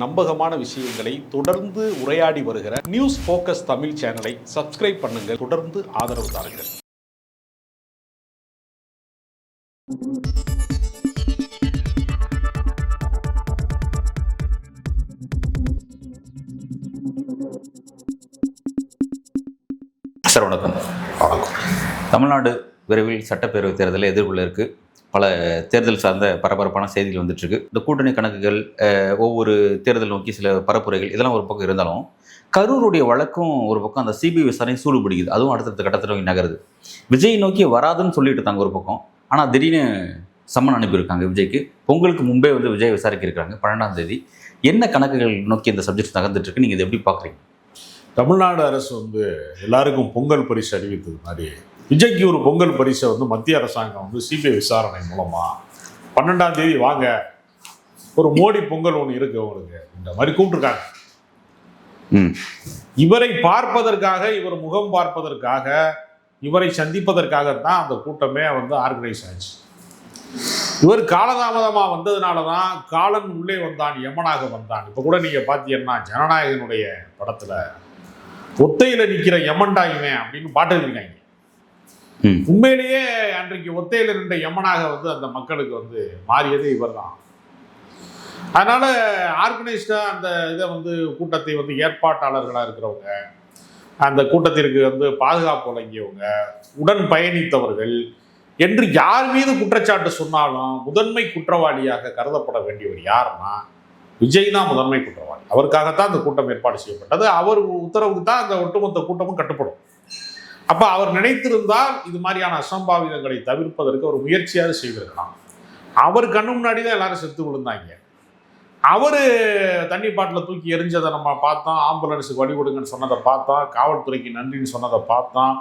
நம்பகமான விஷயங்களை தொடர்ந்து உரையாடி வருகிற நியூஸ் ஃபோக்கஸ் தமிழ் சேனலை சப்ஸ்கிரைப் பண்ணுங்க. தொடர்ந்து ஆதரவு தாருங்கள். சார் வணக்கம். தமிழ்நாடு விரைவில் சட்டப்பேரவை தேர்தலை எதிர்கொள்ள இருக்கு. பல தேர்தல் சார்ந்த பரபரப்பான செய்திகள் வந்துட்டுருக்கு. இந்த கூட்டணி கணக்குகள், ஒவ்வொரு தேர்தல் நோக்கி சில பரப்புரைகள், இதெல்லாம் ஒரு பக்கம் இருந்தாலும் கரூருடைய வழக்கும் ஒரு பக்கம் அந்த சிபிஐ விசாரணை சூடு பிடிக்குது. அதுவும் அடுத்தடுத்த கட்டத்தில் நோக்கி நகருது. விஜய் நோக்கி வராதுன்னு சொல்லிட்டு இருந்தாங்க ஒரு பக்கம். ஆனால் திடீர்னு சம்மன் அனுப்பியிருக்காங்க விஜய்க்கு. பொங்கலுக்கு முன்பே வந்து விஜய் விசாரிக்க இருக்காங்க 12ஆம் தேதி. என்ன கணக்குகள் நோக்கி இந்த சப்ஜெக்ட் நகர்ந்துட்டு இருக்கு, நீங்கள் இதை எப்படி பார்க்குறீங்க? தமிழ்நாடு அரசு எல்லாருக்கும் பொங்கல் பரிசு அறிவித்தது மாதிரி விஜய்க்கு ஒரு பொங்கல் பரிசை மத்திய அரசாங்கம் சிபிஐ விசாரணை மூலமா 12ஆம் தேதி வாங்க, ஒரு மோடி பொங்கல் ஒன்று இருக்கு உங்களுக்கு, இந்த மாதிரி கூப்பிட்டுருக்காங்க. இவரை பார்ப்பதற்காக, இவர் முகம் பார்ப்பதற்காக, இவரை சந்திப்பதற்காகத்தான் அந்த கூட்டமே ஆர்கனைஸ் ஆச்சு. இவர் காலதாமதமாக வந்ததுனாலதான் காலன் உள்ளே வந்தான், யமனாக வந்தான். இப்போ கூட நீங்க பார்த்தீங்கன்னா ஜனநாயகனுடைய படத்துல ஒத்தையில நிற்கிற யமன்டாயுமே அப்படின்னு பாட்டு இருக்காங்க. உண்மையிலேயே அன்றைக்கு ஒத்தையில நின்ற யமனாக அந்த மக்களுக்கு மாறியதே இவர் தான். அதனால ஆர்கனைஸ்டா அந்த இதை கூட்டத்தை ஏற்பாட்டாளர்களாக இருக்கிறவங்க, அந்த கூட்டத்திற்கு பாதுகாப்பு வழங்கியவங்க, உடன் பயணித்தவர்கள் என்று யார் மீது குற்றச்சாட்டு சொன்னாலும் முதன்மை குற்றவாளியாக கருதப்பட வேண்டியவர் யாருன்னா விஜய் தான் முதன்மை குற்றவாளி. அவருக்காகத்தான் அந்த கூட்டம் ஏற்பாடு செய்யப்பட்டது. அவர் உத்தரவுக்கு தான் அந்த ஒட்டுமொத்த கூட்டமும் கட்டுப்படும். அப்ப அவர் நினைத்திருந்தால் இது மாதிரியான அசம்பாவிதங்களை தவிர்ப்பதற்கு ஒரு முயற்சியாக செய்திருக்கலாம். அவர் கண்ணு முன்னாடி தான் எல்லாரும் செத்து விழுந்தாங்க. அவரு தண்ணி பாட்டில் தூக்கி எரிஞ்சதை நம்ம பார்த்தோம், ஆம்புலன்ஸுக்கு வழி கொடுங்கன்னு சொன்னதை பார்த்தோம், காவல்துறைக்கு நன்றின்னு சொன்னதை பார்த்தோம்,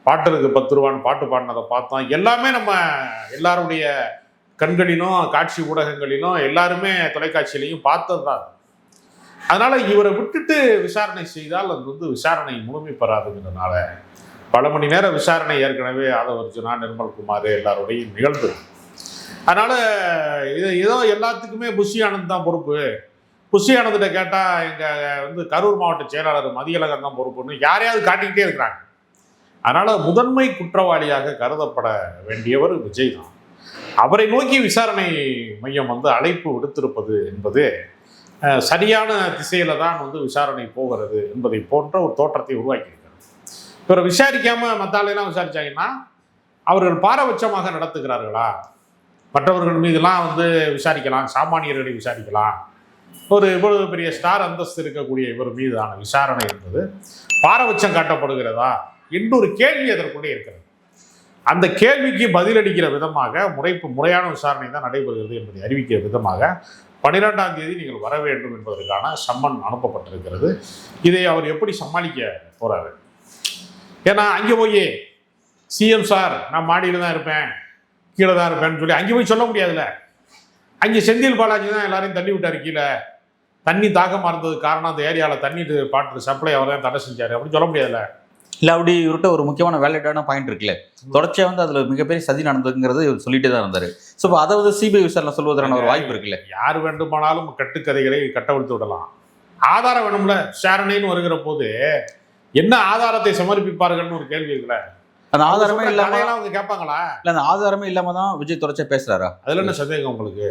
பாட்டுக்கு 10 ரூபான்னு பாட்டு பாடினதை பார்த்தோம். எல்லாமே நம்ம எல்லாருடைய கண்களிலும் காட்சி ஊடகங்களிலும் எல்லாருமே தொலைக்காட்சியிலையும் பார்த்தது தான். அதனால இவரை விட்டுட்டு விசாரணை செய்தால் அது விசாரணை முழுமை பெறாதுங்கிறதுனால பல மணி நேர விசாரணை ஏற்கனவே ஆதவர்ஜுனா, நிர்மல்குமார் எல்லாரோடையும் நிகழ்ந்தது. அதனால இது ஏதோ எல்லாத்துக்குமே புஷி ஆனந்த் தான் பொறுப்பு. புஷி ஆனந்திட்ட கேட்டால் எங்கள் கரூர் மாவட்ட செயலாளர் மதியழகன் தான் பொறுப்புன்னு யாரையாவது காட்டிக்கிட்டே இருக்கிறாங்க. அதனால முதன்மை குற்றவாளியாக கருதப்பட வேண்டியவர் விஜய் தான். அவரை நோக்கி விசாரணை மையம் அழைப்பு விடுத்திருப்பது என்பது சரியான திசையில தான் விசாரணை போகிறது என்பதை போன்ற ஒரு தோற்றத்தை உருவாக்கி. இவரை விசாரிக்காம மத்தாலெல்லாம் விசாரிச்சாங்கன்னா அவர்கள் பாரபட்சமாக நடத்துகிறார்களா, மற்றவர்கள் மீதெல்லாம் விசாரிக்கலாம், சாமானியர்களை விசாரிக்கலாம், ஒரு இவ்வளவு பெரிய ஸ்டார் அந்தஸ்து இருக்கக்கூடிய இவர் மீதான விசாரணை என்பது பாரபட்சம் காட்டப்படுகிறதா என்று ஒரு கேள்வி அதற்குள்ளே இருக்கிறது. அந்த கேள்விக்கு பதிலளிக்கிற விதமாக முறையான விசாரணை தான் நடைபெறுகிறது என்பதை அறிவிக்கிற விதமாக 12ஆம் தேதி நீங்கள் வர வேண்டும் என்பதற்கான சம்மன் அனுப்பப்பட்டிருக்கிறது. இதை அவர் எப்படி சமாளிக்க போறாரு? ஏன்னா அங்கே போய் சிஎம் சார் நான் மாடியில் தான் இருப்பேன், கீழே தான் இருப்பேன்னு சொல்லி அங்கே போய் சொல்ல முடியாதுல்ல. அங்கே செந்தில் பாலாஜி தான் எல்லாரையும் தள்ளி விட்டார் கீழே, தண்ணி தாகமாக இருந்தது காரணம் அந்த ஏரியாவில் தண்ணி பாட்டு சப்ளை அவர் தான் தடை செஞ்சார் அப்படின்னு சொல்ல முடியாதுல்ல. இல்லை, அப்படி இவர்கிட்ட ஒரு முக்கியமான வேலிடான பாயிண்ட் இருக்குல்ல, தொடர்ச்சியாக அதில் மிகப்பெரிய சதி நடந்ததுங்கிறது இவர் சொல்லிட்டே தான் இருந்தார். ஸோ இப்போ அதை சிபிஐ விசாரணை சொல்வதற்கான ஒரு வாய்ப்பு இருக்குல்ல. யார் வேண்டுமானாலும் கட்டுக்கதைகளை கட்டவிழ்த்து விடலாம். ஆதாரம் வேணும்ல. விசாரணைன்னு வருகிற போது என்ன ஆதாரத்தை சமர்ப்பிப்பார்கள்னு ஒரு கேள்வி இருக்குல்ல. அந்த ஆதாரமே இல்லாம அவங்க கேட்பாங்களா? இல்லை, அந்த ஆதாரமே இல்லாம தான் விஜய் தொடர்ச்சியா பேசுறாரா? அதுல என்ன சந்தேகம் உங்களுக்கு?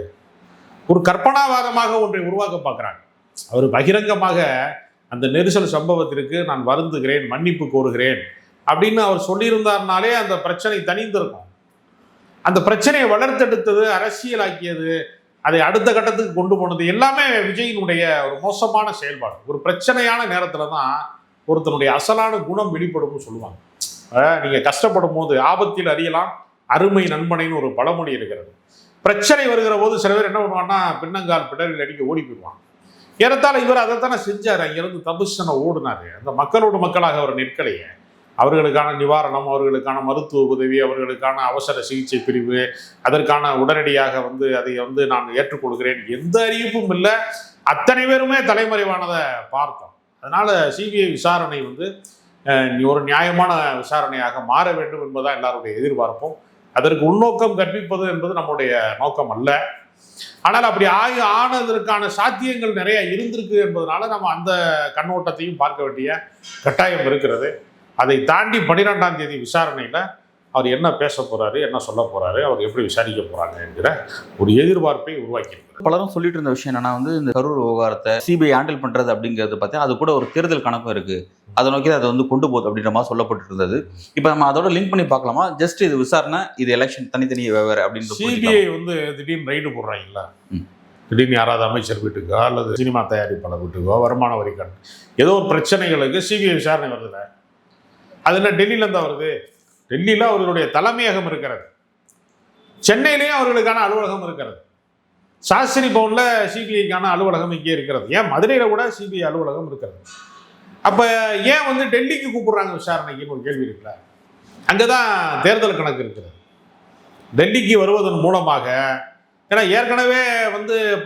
ஒரு கற்பனாவாதமாக ஒன்றை உருவாக்க பார்க்குறாங்க. அவர் பகிரங்கமாக அந்த நெரிசல் சம்பவத்திற்கு நான் வருந்துகிறேன், மன்னிப்பு கோருகிறேன் அப்படின்னு அவர் சொல்லியிருந்தார்னாலே அந்த பிரச்சனை தனிந்திருக்கும். அந்த பிரச்சனையை வளர்த்தெடுத்தது, அரசியலாக்கியது, அதை அடுத்த கட்டத்துக்கு கொண்டு போனது எல்லாமே விஜயினுடைய ஒரு மோசமான செயல்பாடு. ஒரு பிரச்சனையான நேரத்தில் தான் ஒருத்தனுடைய அசலான குணம் வெளிப்படும்னு சொல்லுவாங்க. நீங்கள் கஷ்டப்படும் போது ஆபத்தில் அறியலாம் அருமை நண்பனைன்னு ஒரு பழமொழி இருக்கிறது. பிரச்சனை வருகிற போது சில பேர் என்ன பண்ணுவான்னா பின்னங்கால் பிடரில் அடிக்க ஓடி போயிடுவான். ஏறத்தாழ இவர் அதைத்தானே செஞ்சார். அங்கிருந்து தபுஷனை ஓடினார். அந்த மக்களோடு மக்களாக அவர் நிற்கலையே. அவர்களுக்கான நிவாரணம், அவர்களுக்கான மருத்துவ உதவி, அவர்களுக்கான அவசர சிகிச்சை பிரிவு, அதற்கான உடனடியாக அதை நான் ஏற்றுக்கொள்கிறேன் எந்த அறிவிப்பும் இல்லை. அத்தனை பேருமே தலைமறைவானதை பார்த்தோம். அதனால சிபிஐ விசாரணை ஒரு நியாயமான விசாரணையாக மாற வேண்டும் என்பதுதான் எல்லாருடைய எதிர்பார்ப்பும். அதற்கு உள்நோக்கம் கற்பிப்பது என்பது நம்முடைய நோக்கம் அல்ல. ஆனால் அப்படி ஆனதற்கான சாத்தியங்கள் நிறைய இருந்திருக்கு என்பதனால நம்ம அந்த கண்ணோட்டத்தையும் பார்க்க வேண்டிய கட்டாயம் இருக்கிறது. அதை தாண்டி 12ஆம் தேதி விசாரணையில் அவர் என்ன பேச போறாரு, என்ன சொல்ல போறாரு, அவர் எப்படி விசாரிக்க போறாங்க என்கிற ஒரு எதிர்பார்ப்பை உருவாக்கியிருக்கிறார். பலரும் சொல்லிட்டு இருந்த விஷயம் என்னன்னா இந்த கரூர் விவகாரத்தை சிபிஐ ஹேண்டில் பண்றது அப்படிங்கிறது பார்த்தா அது கூட ஒரு தேர்தல் கணக்கும் இருக்கு, அதை நோக்கி அதை கொண்டு போகுது அப்படின்ற மாதிரி சொல்லப்பட்டு இருந்தது. இப்போ நம்ம அதோட லிங்க் பண்ணி பார்க்கலாமா? ஜஸ்ட் இது விசாரணை, இது எலெக்ஷன் தனித்தனி வெவ்வேறு அப்படின்னு. சிபிஐ திடீர்னு ரைடு போடுறாங்கல்ல, திடீர்னு யாராவது அமைச்சர் வீட்டுக்கோ அல்லது சினிமா தயாரிப்பாளர் வீட்டுக்கோ வருமான வரி ஏதோ ஒரு பிரச்சனைகளுக்கு சிபிஐ விசாரணை வருதுல்ல, அது என்ன டெல்லியிலேருந்து வருது? டெல்லியில் அவர்களுடைய தலைமையகம் இருக்கிறது, சென்னையிலேயும் அவர்களுக்கான அலுவலகம் இருக்கிறது, சாஸ்திரி பவனில் சிபிஐக்கான அலுவலகம் இங்கே இருக்கிறது, ஏன் மதுரையில் கூட சிபிஐ அலுவலகம் இருக்கிறது. அப்போ ஏன் டெல்லிக்கு கூப்பிடுறாங்க விசாரணைக்குன்னு ஒரு கேள்வி இருக்குல்ல. அங்கே தான் தேர்தல் கணக்கு இருக்கிறது. டெல்லிக்கு வருவதன் மூலமாக, ஏன்னா ஏற்கனவே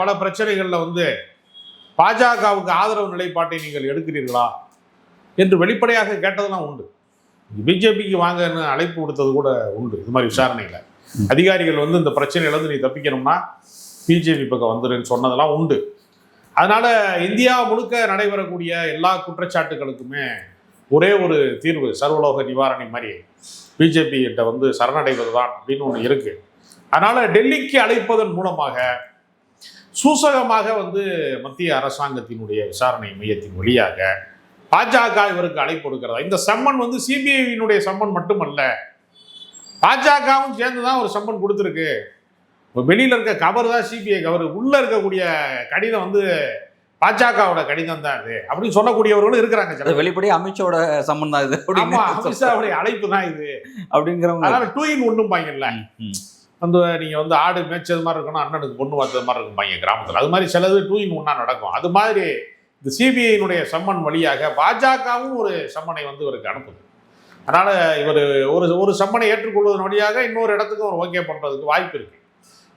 பல பிரச்சனைகளில் பாஜகவுக்கு ஆதரவு நிலைப்பாட்டை நீங்கள் எடுக்கிறீர்களா என்று வெளிப்படையாக கேட்டதெல்லாம் உண்டு. பிஜேபிக்கு வாங்கன்னு அழைப்பு கொடுத்தது கூட உண்டு. இது மாதிரி விசாரணையில் அதிகாரிகள் இந்த பிரச்சனையிலேருந்து நீ தப்பிக்கணும்னா பிஜேபி பக்கம் வந்துருன்னு சொன்னதெல்லாம் உண்டு. அதனால இந்தியா முழுக்க நடைபெறக்கூடிய எல்லா குற்றச்சாட்டுகளுக்குமே ஒரே ஒரு தீர்வு, சர்வலோக நிவாரணி மாதிரி பிஜேபி கிட்ட சரணடைவது தான் அப்படின்னு ஒன்று இருக்கு. அதனால டெல்லிக்கு அழைப்பதன் மூலமாக சூசகமாக மத்திய அரசாங்கத்தினுடைய விசாரணை மையத்தின் வழியாக பாஜக இவருக்கு அழைப்பு கொடுக்கிறதா? இந்த சம்மன் சிபிஐவினுடைய சம்மன் மட்டுமல்ல, பாஜகவும் சேர்ந்துதான் ஒரு சம்மன் கொடுத்துருக்கு. வெளியில இருக்க கவர் தான் சிபிஐ கவர், உள்ள இருக்கக்கூடிய கடிதம் பாஜகவோட கடிதம் தான் இது அப்படின்னு சொல்லக்கூடியவர்களும் இருக்கிறாங்க. வெளிப்படையா அமித்ஷாவோட சம்மன் தான் இது, அமித்ஷாவுடைய அழைப்பு தான் இது அப்படிங்கிறவங்க. அதனால 2 in 1 பாங்கல்ல, நீங்க ஆடு மேய்ச்சது மாதிரி இருக்கணும், அண்ணனுக்கு பொண்ணு பார்த்தது மாதிரி இருக்கும் பாங்க கிராமத்தில். அது மாதிரி சிலது 2 in 1 நடக்கும். அது மாதிரி இந்த சிபிஐனுடைய சம்மன் வழியாக பாஜகவும் ஒரு சம்மனை இவருக்கு அனுப்புது. அதனால இவர் ஒரு சம்மனை ஏற்றுக்கொள்வதன் வழியாக இன்னொரு இடத்துக்கு ஒரு ஓகே பண்றதுக்கு வாய்ப்பு இருக்கு.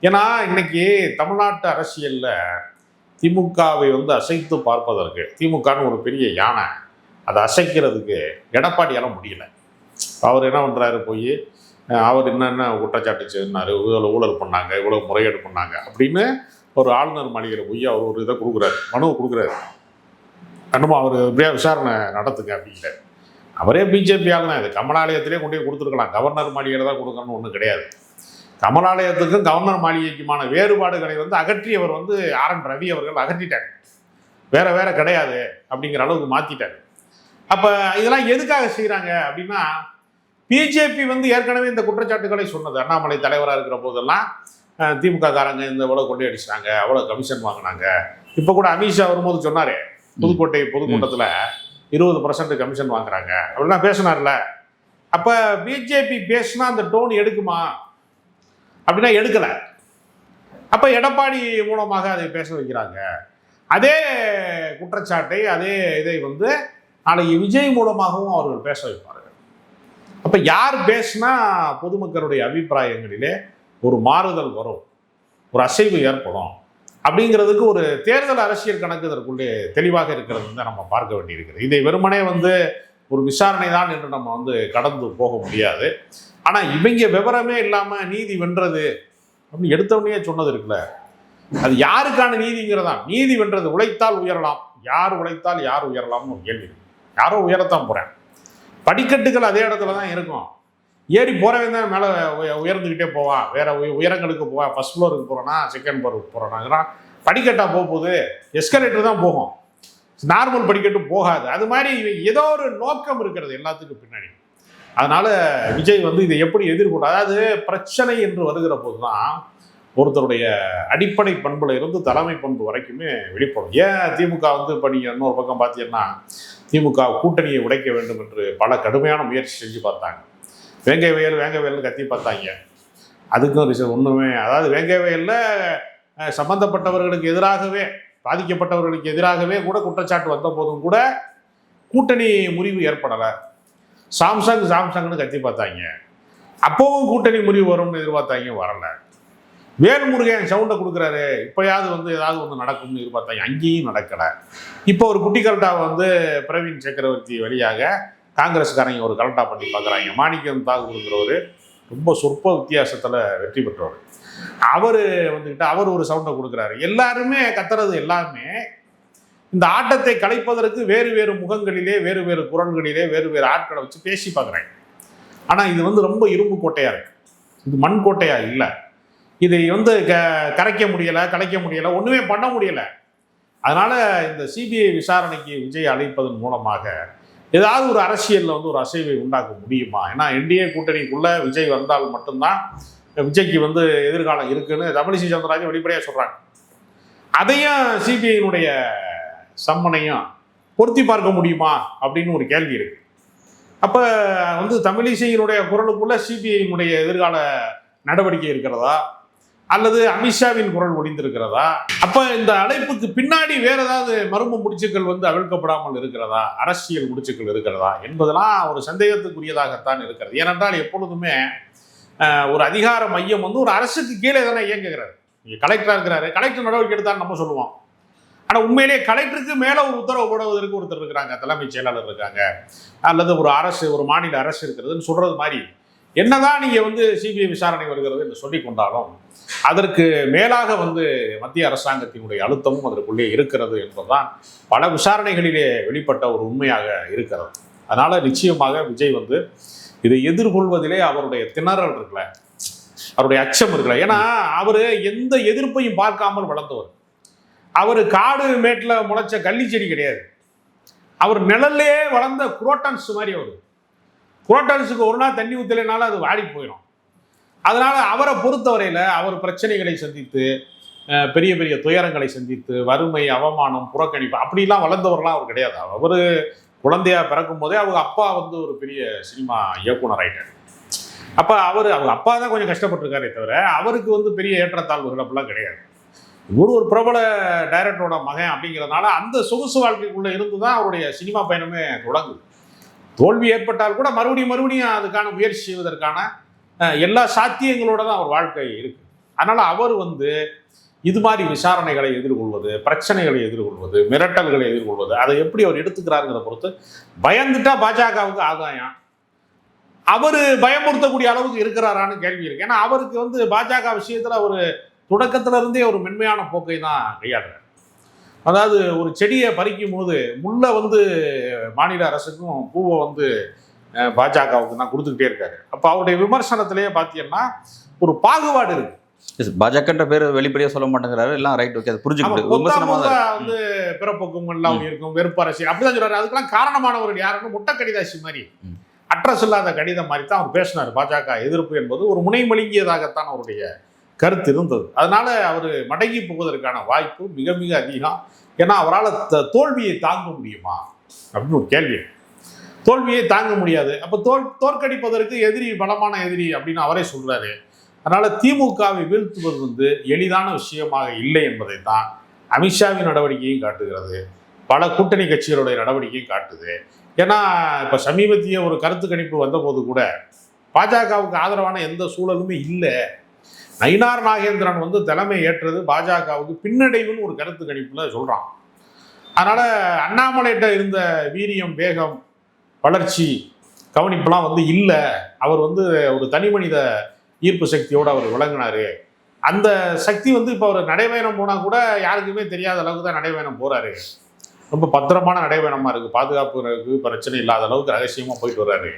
ஏன்னா இன்னைக்கு தமிழ்நாட்டு அரசியல்ல திமுகவை அசைத்து பார்ப்பதற்கு, திமுகன்னு ஒரு பெரிய யானை, அதை அசைக்கிறதுக்கு எடப்பாடியால முடியல. அவர் என்ன பண்றாரு, போய் அவர் என்னென்ன குற்றச்சாட்டு செய்தாரு, இவ்வளோ ஊழல் பண்ணாங்க, இவ்வளோ முறைகேடு பண்ணாங்க அப்படின்னு ஒரு ஆளுநர் மாளிகையில் போய் அவர் ஒரு இதை கொடுக்குறாரு, மனுவை கொடுக்குறாரு. என்னமோ அவர் எப்படியா விசாரணை நடத்துங்க அப்படிங்கிற. அவரே பிஜேபி ஆளுநர், இது கமலாலயத்திலே கொண்டு போய் கொடுத்துருக்கலாம், கவர்னர் மாளிகையில் தான் கொடுக்கணும்னு ஒன்றும் கிடையாது. கமலாலயத்துக்கும் கவர்னர் மாளிகைக்குமான வேறுபாடுகளை அகற்றியவர் RN ரவி அவர்கள் அகற்றிட்டார். வேற வேற கிடையாது அப்படிங்கிற அளவுக்கு மாற்றிட்டார். அப்போ இதெல்லாம் எதுக்காக செய்கிறாங்க அப்படின்னா, பிஜேபி ஏற்கனவே இந்த குற்றச்சாட்டுகளை சொன்னது. அண்ணாமலை தலைவராக இருக்கிற போதெல்லாம் திமுக காரங்க இவ்வளோ கொண்டு அடிச்சிட்டாங்க, அவ்வளோ கமிஷன் வாங்கினாங்க. இப்போ கூட அமித்ஷா வரும்போது சொன்னார், புதுக்கோட்டை பொதுக்கூட்டத்தில் 20% கமிஷன் வாங்குறாங்க அப்படிலாம் பேசினார்ல. அப்போ பிஜேபி பேசினா அந்த டோன் எடுக்குமா அப்படின்னா எடுக்கலை. அப்போ எடப்பாடி மூலமாக அதை பேச வைக்கிறாங்க. அதே குற்றச்சாட்டை, அதே இதை நாளைக்கு விஜய் மூலமாகவும் அவர்கள் பேச வைப்பார்கள். அப்போ யார் பேசினா பொதுமக்களுடைய அபிப்பிராயங்களிலே ஒரு மாறுதல் வரும், ஒரு அசைவு ஏற்படும் அப்படிங்கிறதுக்கு ஒரு தேர்தல் அரசியல் கணக்கு இதற்குள்ளே தெளிவாக இருக்கிறது தான் நம்ம பார்க்க வேண்டியிருக்கிறது. இதை வெறுமனே ஒரு விசாரணை தான் என்று நம்ம கடந்து போக முடியாது. ஆனால் இவங்க விவரமே இல்லாமல் நீதி வென்றது அப்படின்னு எடுத்தவொடனே சொன்னது இருக்குல்ல, அது யாருக்கான நீதிங்கிறதா? நீதி வென்றது உழைத்தால் உயரலாம், யார் உழைத்தால் யார் உயரலாம்னு ஒரு கேள்வி இருக்கு. யாரோ உயரத்தான் போகிறேன், படிக்கட்டுகள் அதே இடத்துல தான் இருக்கும். ஏறி போகிறவன் தான் மேலே உயர்ந்துக்கிட்டே போவான், வேற உயரங்களுக்கு போவான். ஃபர்ஸ்ட் ஃப்ளோருக்கு போகிறோன்னா, செகண்ட் ஃப்ளோருக்கு போகிறோன்னா படிக்கட்டாக போகுது, எஸ்கலேட்டர் தான் போகும், நார்மல் படிக்கட்டு போகாது. அது மாதிரி ஏதோ ஒரு நோக்கம் இருக்கிறது எல்லாத்துக்கும் பின்னாடி. அதனால விஜய் இதை எப்படி எதிர்கொள்ள, அதாவது பிரச்சனை என்று வருகிற போது தான் ஒருத்தருடைய அடிப்படை பண்புல இருந்து தலைமை பண்பு வரைக்குமே வெளிப்படும். ஏன் திமுக இப்போ நீங்கள் இன்னொரு பக்கம் பார்த்தீங்கன்னா, திமுக கூட்டணியை உடைக்க வேண்டும் என்று பல கடுமையான முயற்சி செஞ்சு பார்த்தாங்க. வேங்கை வயல்னு கத்தி பார்த்தாங்க. அதுக்கும் ஒன்றுமே, அதாவது வேங்கை வயலில் சம்பந்தப்பட்டவர்களுக்கு எதிராகவே, பாதிக்கப்பட்டவர்களுக்கு எதிராகவே கூட குற்றச்சாட்டு வந்த போதும் கூட கூட்டணி முறிவு ஏற்படலை. சாம்சங்னு கத்தி பார்த்தாங்க, அப்போவும் கூட்டணி முறிவு வரும்னு எதிர்பார்த்தாங்க, வரலை. வேல்முருகன் சவுண்டை கொடுக்குறாரு, இப்போயாவது ஏதாவது ஒன்று நடக்கும்னு எதிர்பார்த்தாங்க, அங்கேயும் நடக்கலை. இப்போ ஒரு குட்டி கலட்டாவை பிரவீன் சக்கரவர்த்தி வழியாக காங்கிரஸ்காரங்க ஒரு கலட்டா பண்ணி பார்க்குறாங்க. மாணிக்கம் தாக்கூருங்கிறவர் ரொம்ப சொற்ப வித்தியாசத்தில் வெற்றி பெற்றவர். அவர் வந்துக்கிட்டு அவர் ஒரு சவுண்டை கொடுக்குறாரு. எல்லாருமே கத்துறது எல்லாமே இந்த ஆட்டத்தை கலைப்பதற்கு வேறு வேறு முகங்களிலே, வேறு வேறு குரல்களிலே, வேறு வேறு ஆட்களை வச்சு பேசி பார்க்குறாங்க. ஆனால் இது வந்து ரொம்ப இரும்பு கோட்டையாக இருக்கு, இது மண் கோட்டையா இல்லை. இதை வந்து கலைக்க முடியலை, ஒன்றுமே பண்ண முடியலை. அதனால இந்த சிபிஐ விசாரணைக்கு விஜய் அழைப்பதன் மூலமாக ஏதாவது ஒரு அரசியலில் வந்து ஒரு அசைவை உண்டாக்க முடியுமா? ஏன்னா என்டிஏ கூட்டணிக்குள்ள விஜய் வந்தால் மட்டும்தான் விஜய்க்கு வந்து எதிர்காலம் இருக்குன்னு தமிழிசை சவுந்தரராஜன் வெளிப்படையாக சொல்றாங்க. அதையும் சிபிஐனுடைய சம்மனையும் பொருத்தி பார்க்க முடியுமா அப்படின்னு ஒரு கேள்வி இருக்கு. அப்ப வந்து தமிழிசையினுடைய குரலுக்குள்ள சிபிஐனுடைய எதிர்கால நடவடிக்கை இருக்கிறதா, அல்லது அமித்ஷாவின் குரல் ஒளிந்திருக்கிறதா? அப்ப இந்த அழைப்புக்கு பின்னாடி வேற ஏதாவது மர்ம முடிச்சுக்கள் வந்து அவிழ்க்கப்படாமல் இருக்கிறதா, அரசியல் முடிச்சுக்கள் இருக்கிறதா என்பதெல்லாம் ஒரு சந்தேகத்துக்குரியதாகத்தான் இருக்கிறது. ஏனென்றால் எப்பொழுதுமே ஒரு அதிகார மையம் வந்து ஒரு அரசுக்கு கீழே தானே இயங்குகிறார். நீங்க கலெக்டரா இருக்கிறாரு, கலெக்டர் நடவடிக்கை எடுத்தான்னு நம்ம சொல்லுவோம். ஆனா உண்மையிலேயே கலெக்டருக்கு மேல ஒரு உத்தரவு போடுவதற்கு ஒருத்தர் இருக்கிறாங்க, தலைமைச் செயலாளர் இருக்காங்க, அல்லது ஒரு அரசு, ஒரு மாநில அரசு இருக்கிறதுன்னு சொல்றது மாதிரி என்னதான் நீங்க வந்து சிபிஐ விசாரணை வருகிறது என்று சொல்லி கொண்டாலும் அதற்கு மேலாக வந்து மத்திய அரசாங்கத்தினுடைய அழுத்தமும் அதற்குள்ளே இருக்கிறது என்பதுதான் பல விசாரணைகளிலே வெளிப்பட்ட ஒரு உண்மையாக இருக்கிறது. அதனால நிச்சயமாக விஜய் வந்து இதை எதிர்கொள்வதிலே அவருடைய திணறல் இருக்குல்ல, அவருடைய அச்சம் இருக்குல்ல. ஏன்னா அவரு எந்த எதிர்ப்பையும் பார்க்காமல் வளர்ந்தவர். அவர் காடு மேட்டில் முளைச்ச கள்ளி செடி கிடையாது, அவர் நிழல்லே வளர்ந்த குரோட்டன்ஸ் மாதிரி. அவர் குரோட்டன்ஸுக்கு ஒரு நாள் தண்ணி ஊற்றலைனாலும் அது வாடி போயிடும். அதனால அவரை பொறுத்தவரையில் அவர் பிரச்சனைகளை சந்தித்து, பெரிய பெரிய துயரங்களை சந்தித்து, வறுமை, அவமானம், புறக்கணிப்பு அப்படிலாம் வளர்ந்தவர்களாம் அவர் கிடையாது. அவர் குழந்தையா பிறக்கும் போதே அவங்க அப்பா வந்து ஒரு பெரிய சினிமா இயக்குனர் ஆயிட்டார். அப்போ அவங்க அப்பா தான் கொஞ்சம் கஷ்டப்பட்டிருக்காரே தவிர அவருக்கு வந்து பெரிய ஏற்றத்தாழ்வுகள் அப்படிலாம் கிடையாது. ஒரு பிரபல டைரக்டரோட மகன் அப்படிங்கிறதுனால அந்த சொகுசு வாழ்க்கைக்குள்ளே இருந்து தான் அவருடைய சினிமா பயணமே தொடங்குது. தோல்வி ஏற்பட்டால் கூட மறுபடியும் அதுக்கான முயற்சி செய்வதற்கான எல்லா சாத்தியங்களோட தான் அவர் வாழ்க்கை இருக்கு. அதனால அவர் வந்து இது மாதிரி விசாரணைகளை எதிர்கொள்வது, பிரச்சனைகளை எதிர்கொள்வது, மிரட்டல்களை எதிர்கொள்வது, அதை எப்படி அவர் எடுத்துக்கிறாருங்கிற பொறுத்து. பயந்துட்டா பாஜகவுக்கு ஆதாயம், அவர் பயமுறுத்தக்கூடிய அளவுக்கு இருக்கிறாரான்னு கேள்வி இருக்கு. ஏன்னா அவருக்கு வந்து பாஜக விஷயத்துல ஒரு தொடக்கத்துல இருந்தே ஒரு மென்மையான போக்கை தான் கையாளுறாரு. அதாவது ஒரு செடியை பறிக்கும் போது முல்லை வந்து மாநில அரசுக்கும் பூவை வந்து பாஜகவுக்கு தான் கொடுத்துக்கிட்டே இருக்காரு. அப்போ அவருடைய விமர்சனத்திலேயே பார்த்தீங்கன்னா ஒரு பாகுபாடு இருக்கு. பாஜகன்ற பேர் வெளிப்படையாக சொல்ல மாட்டேங்கிறாரு, எல்லாம் ரைட், ஓகே, அது புரிஞ்சுக்கிட்டு வந்து பிறப்போக்கும் எல்லாம் இருக்கும், வெறுப்பு அரசியல் அப்படிதான் சொல்றாரு. அதுக்கெல்லாம் காரணமானவர்கள் யாருன்னு முட்டை கடிதாசி மாதிரி, அட்ரஸ் இல்லாத கடிதம் மாதிரி தான் அவர் பேசினார். பாஜக எதிர்ப்பு என்பது ஒரு முனைமொழிங்கியதாகத்தான் அவருடைய கருத்து இருந்தது. அதனால அவர் மடங்கி போவதற்கான வாய்ப்பு மிக மிக அதிகம். ஏன்னா அவரால் தோல்வியை தாங்க முடியுமா அப்படின்னு ஒரு கேள்வி. தோல்வியை தாங்க முடியாது. அப்போ தோற்கடிப்பதற்கு எதிரி பலமான எதிரி அப்படின்னு அவரே சொல்றாரு. அதனால திமுகவை வீழ்த்துவது வந்து எளிதான விஷயமாக இல்லை என்பதை தான் அமித்ஷாவின் நடவடிக்கையும் காட்டுகிறது, பல கூட்டணி கட்சிகளுடைய நடவடிக்கையும் காட்டுது. ஏன்னா இப்போ சமீபத்திய ஒரு கருத்து கணிப்பு வந்தபோது கூட பாஜகவுக்கு ஆதரவான எந்த சூழலுமே இல்லை. நயினார் நாகேந்திரன் வந்து தலைமை ஏற்றது பாஜகவுக்கு பின்னடைவுன்னு ஒரு கருத்து கணிப்புல சொல்றான். அதனால அண்ணாமலைகிட்ட இருந்த வீரியம், வேகம், வளர்ச்சி, கவனிப்புலாம் வந்து இல்லை. அவர் வந்து ஒரு தனி மனித ஈர்ப்பு சக்தியோடு அவர் விளங்கினாரு. அந்த சக்தி வந்து இப்போ அவர் நடைபயணம் போனால் கூட யாருக்குமே தெரியாத அளவுக்கு தான் நடைபயணம் போறாரு. ரொம்ப பத்திரமான நடைபயணமா இருக்கு, பாதுகாப்பு பிரச்சனை இல்லாத அளவுக்கு ரகசியமா போயிட்டு வர்றாரு.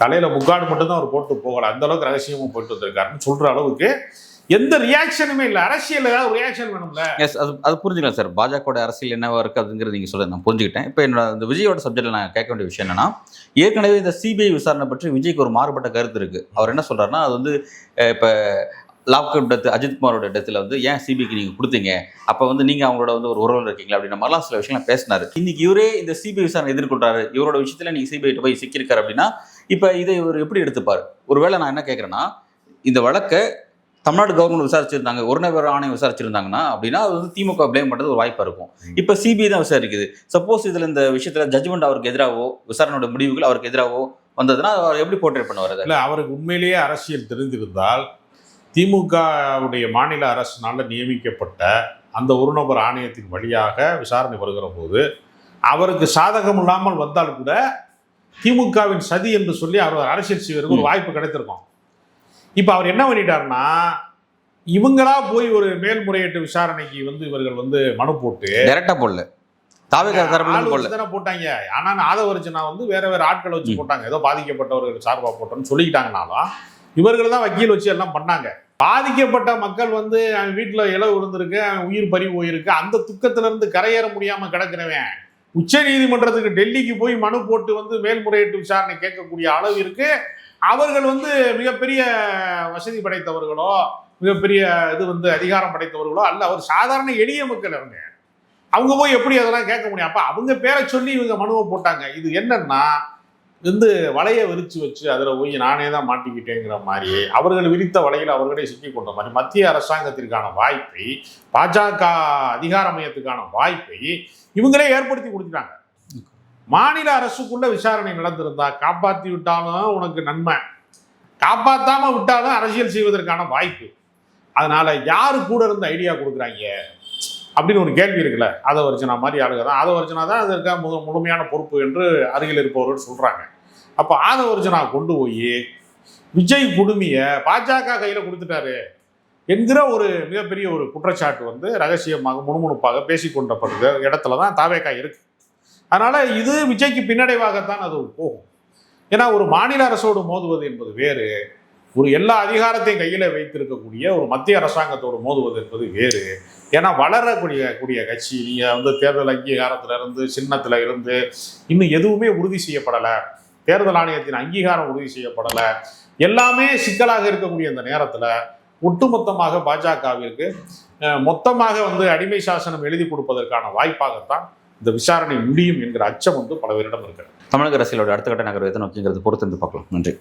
தலையில முக்காடு மட்டும்தான் அவர் போட்டு போகல, அந்த அளவுக்கு ரகசியமா போயிட்டு வந்திருக்காருன்னு சொல்ற அளவுக்கு எந்த ரியாக்ஷனுமே இல்லை. அரசியல் ஏதாவது ரியாக்ஷன் வேணும்ல. எஸ், அது புரிஞ்சுக்கலாம் சார். பாஜகவோட அரசியல் என்னவா இருக்கு அப்படிங்கிறது நீங்க சொல்ல நான் புரிஞ்சுக்கிட்டேன். இப்போ என்னோட இந்த விஜயோட சப்ஜெக்ட்ல நான் கேட்க வேண்டிய விஷயம் என்னன்னா, ஏற்கனவே இந்த சிபிஐ விசாரணை பற்றி விஜய்க்கு ஒரு மாறுபட்ட கருத்து இருக்கு. அவர் என்ன சொல்றாருன்னா, அது வந்து இப்போ லாக்அப் டெத், அஜித்குமாரோட டெத்தில் வந்து ஏன் சிபிஐக்கு நீங்கள் கொடுத்தீங்க, அப்போ வந்து நீங்கள் அவங்களோட வந்து ஒரு உறவில் இருக்கீங்களா அப்படின்ற மாதிரிலாம் சில விஷயங்கள்லாம் பேசினாரு. இன்னைக்கு இவரே இந்த சிபிஐ விசாரணை எதிர்கொள்றாரு, இவரோட விஷயத்தில் நீங்கள் சிபிஐ போய் சிக்கியிருக்காரு அப்படின்னா இப்போ இதை இவர் எப்படி எடுத்துப்பார்? ஒருவேளை நான் என்ன கேட்குறேன்னா, இந்த வழக்கை தமிழ்நாடு கவர்மெண்ட் விசாரிச்சிருந்தாங்க, ஒரு நபர் ஆணையம் விசாரிச்சிருந்தாங்கன்னா அப்படின்னா அது வந்து திமுக பிளேம் பண்ணுறது ஒரு வாய்ப்பாக இருக்கும். இப்போ சிபிஐ தான் விசாரிக்குது. சப்போஸ் இதில் இந்த விஷயத்தில் ஜட்ஜ்மெண்ட் அவருக்கு எதிராகவோ, விசாரணையோட முடிவுகள் அவருக்கு எதிராகவோ வந்ததுன்னா அவர் எப்படி போர்ட்ரேட் பண்ணுவார்? இல்லை, அவருக்கு உண்மையிலேயே அரசியல் தெரிந்திருந்தால் திமுகவுடைய மாநில அரசினால் நியமிக்கப்பட்ட அந்த ஒரு நபர் ஆணையத்தின் வழியாக விசாரணை வருகிற போது அவருக்கு சாதகம் இல்லாமல் வந்தால் கூட திமுகவின் சதி என்று சொல்லி அவர் அரசியல் செய்வதற்கு ஒரு வாய்ப்பு கிடைத்திருக்கும். இப்போ அவர் என்ன பண்ணிட்டாருன்னா, இவங்களா போய் ஒரு மேல்முறையீட்டு விசாரணைக்கு வந்து இவர்கள் வந்து மனு போட்டு டைரக்டா போடல, தாவேகா தரப்புல ஆள் போடல. வச்சு தானே போட்டாங்க. ஆனா ஆதவர்ஜனா வந்து வேற வேற ஆட்களை வச்சு போட்டாங்க. ஏதோ பாதிக்கப்பட்டவர்கள் சார்பா போட்டோம்னு சொல்லிக்கிட்டாங்கனாலும் இவர்கள் தான் வக்கீல் வச்சு எல்லாம் பண்ணாங்க. பாதிக்கப்பட்ட மக்கள் வந்து அவன் வீட்டுல இழவு விழுந்திருக்கு, அவன் உயிர் பறி போயிருக்கு, அந்த துக்கத்துல இருந்து கரையேற முடியாம கிடக்கிறவன் உச்ச நீதிமன்றத்துக்கு டெல்லிக்கு போய் மனு போட்டு வந்து மேல்முறையீட்டு விசாரணை கேட்கக்கூடிய அளவு இருக்கு. அவர்கள் வந்து மிகப்பெரிய வசதி படைத்தவர்களோ மிகப்பெரிய இது வந்து அதிகாரம் படைத்தவர்களோ அல்ல, அவர் சாதாரண எளிய மக்கள். அவங்க போய் எப்படி அதெல்லாம் கேட்க முடியும்? அப்ப அவங்க பேரை சொல்லி இவங்க மனுவை போட்டாங்க. இது என்னன்னா வந்து வலைய விரிச்சு வச்சு அதுல போய் நானே தான் மாட்டிக்கிட்டேங்கிற மாதிரி, அவர்கள் விரித்த வலையில் அவர்களே சிக்கி கொண்ட மாதிரி மத்திய அரசாங்கத்திற்கான வாய்ப்பை, பாஜக அதிகார மையத்துக்கான வாய்ப்பை இவங்களே ஏற்படுத்தி கொடுத்துட்டாங்க. மாநில அரசுக்குள்ள விசாரணை நடந்திருந்தா காப்பாற்றி விட்டாலும் உனக்கு நன்மை, காப்பாற்றாம விட்டாலும் அரசியல் செய்வதற்கான வாய்ப்பு. அதனால யாரு கூட இருந்து ஐடியா கொடுக்குறாங்க அப்படின்னு ஒரு கேள்வி இருக்குல்ல. ஆதவர்ஜனா மாதிரி ஆளுங்க தான், ஆதவர்ஜனா தான் அதற்காக முழுமையான பொறுப்பு என்று அருகில் இருப்பவர்கள் சொல்றாங்க. அப்போ ஆதவர்ஜனா கொண்டு போய் விஜய் குடுமிய பாஜக கையில கொடுத்துட்டாரு என்கிற ஒரு மிகப்பெரிய ஒரு குற்றச்சாட்டு வந்து ரகசியமாக முணுமுணுப்பாக பேசிக்கொண்டப்படுற இடத்துல தான் தாவேகா இருக்கு. அதனால இது விஜய்க்கு பின்னடைவாகத்தான் அது போகும். ஏன்னா ஒரு மாநில அரசோடு மோதுவது என்பது வேறு, ஒரு எல்லா அதிகாரத்தையும் கையில வைத்திருக்கக்கூடிய ஒரு மத்திய அரசாங்கத்தோடு மோதுவது என்பது வேறு. ஏன்னா வளரக்கூடிய கட்சி, நீங்க வந்து தேர்தல் அங்கீகாரத்துல இருந்து சின்னத்துல இருந்து இன்னும் எதுவுமே உறுதி செய்யப்படலை, தேர்தல் ஆணையத்தின் அங்கீகாரம் உறுதி செய்யப்படலை, எல்லாமே சிக்கலாக இருக்கக்கூடிய அந்த நேரத்துல ஒட்டுமொத்தமாக பாஜகவிற்கு மொத்தமாக வந்து அடிமை சாசனம் எழுதி கொடுப்பதற்கான வாய்ப்பாகத்தான் இந்த விசாரணை முடியும் என்கிற அச்சம் வந்து பல பேரிடம் இருக்கிறது. தமிழக அரசியலோட அடுத்த கட்ட நகர்வு எதை நோக்கிங்கிறது பொறுத்து பார்க்கலாம். நன்றி.